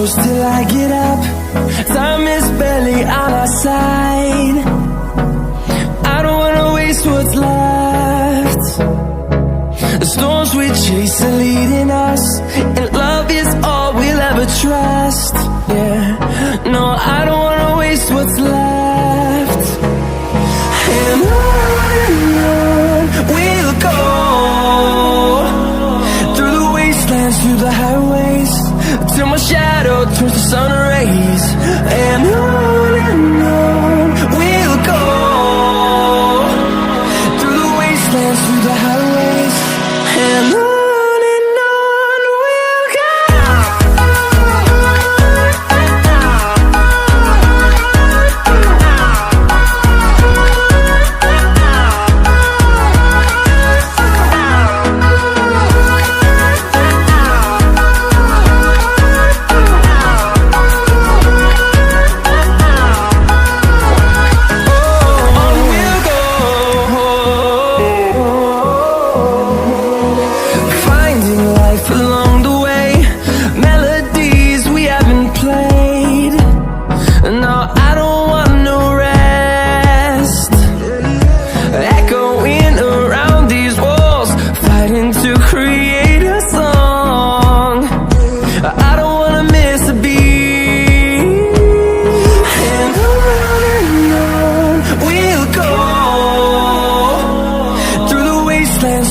close till I get up. Time is barely on our side. I don't wanna waste what's left. The storms we chase are leading us, and love is all we'll ever trust. Yeah, no, I don't wanna waste what's left. And on we'll go, through the wastelands, through the highways, till my shadow turns to sun rays. And on we'll go, through the wastelands, through the highways, and on we'll go.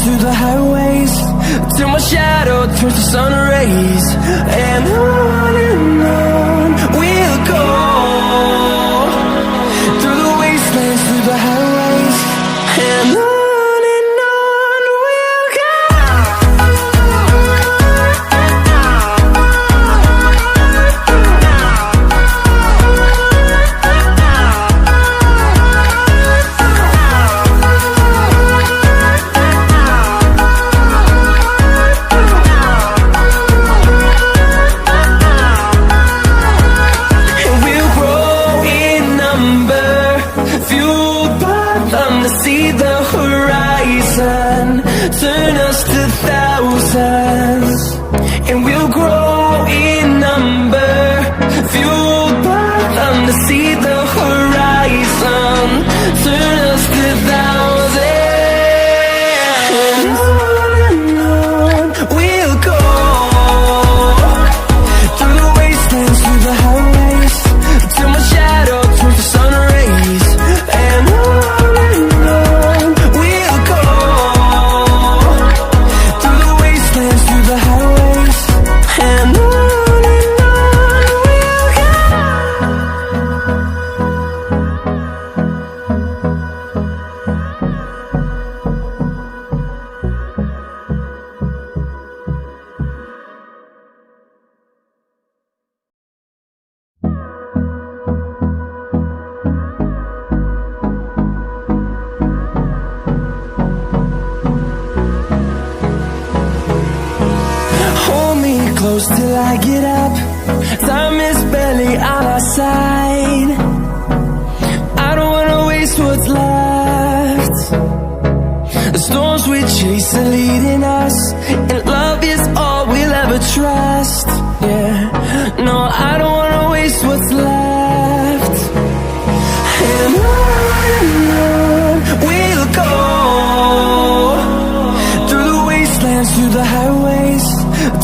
Through the highways, till my shadow turns to sun rays. And on we'll go, through the wastelands, through the highways, and on we'll go. See the horizon, turn us to thousands, and we'll grow in number, fueled by them to see the horizon, turn us to thousands. And on we'll go, through the wastelands, through the highways, till my shadow turns to sun rays. And on close till I get up. Time is barely on our side. I don't wanna waste what's left. The storms we chase are leading us, and love is all we'll ever trust. Yeah, no, I don't wanna waste what's left. And on we'll go, through the wastelands, through the highways,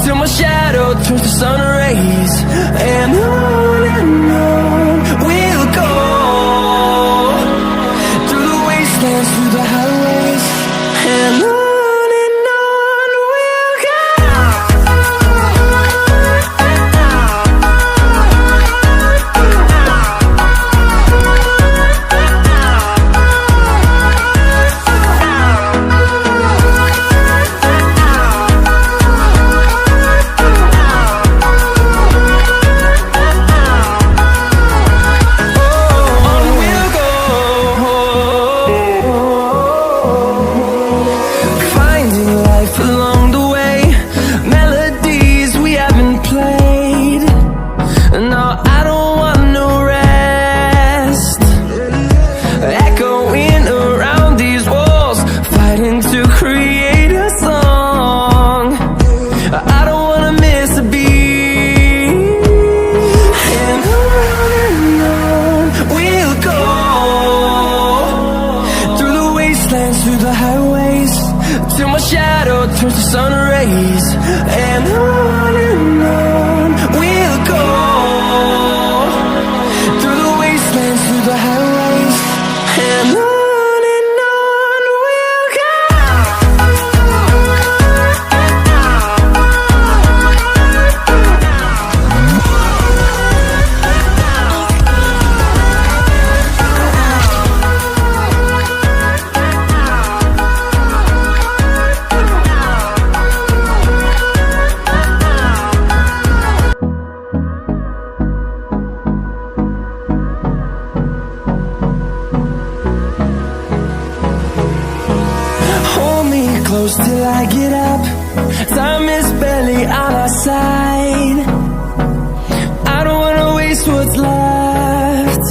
till my shadow turns to sun rays. And on we'll go, through the wastelands, through the highways, and on we'll go. shadow turns to sun rays. And on we'll go, through the wastelands, through the highways. And on we'll go. Close till I get up. Time is barely on our side. I don't wanna waste what's left.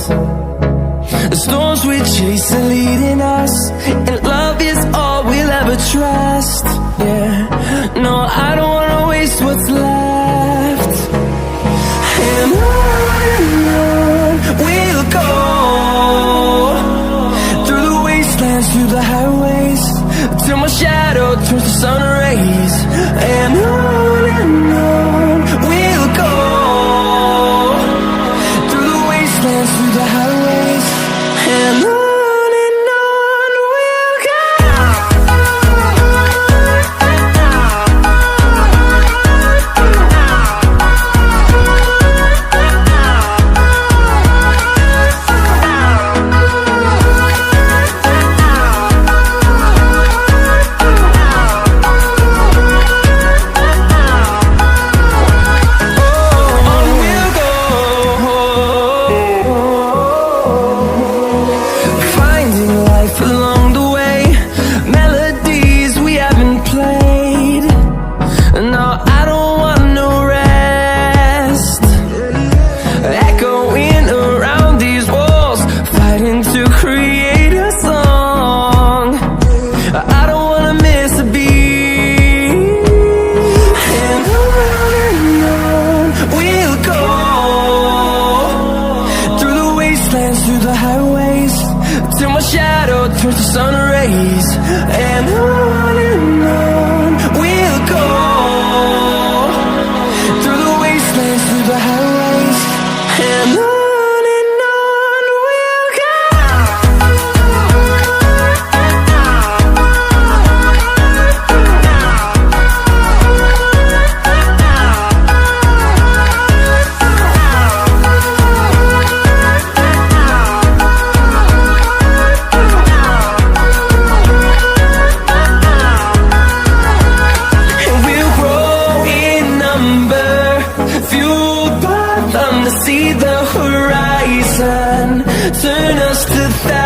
The storms we chase are leading us, and love is all we'll ever trust. Yeah, no, I don't wanna waste what's left. And on we'll go, through the wastelands, through the highways, till my shadow turns to sun rays. And on we'll go, through the wastelands, through the highways. And on we'll go. Through the highways, till my shadow turns to sun rays. And on we'll go, through the wastelands, through the highways. And on we'll go. See the horizon, turn us to thousands.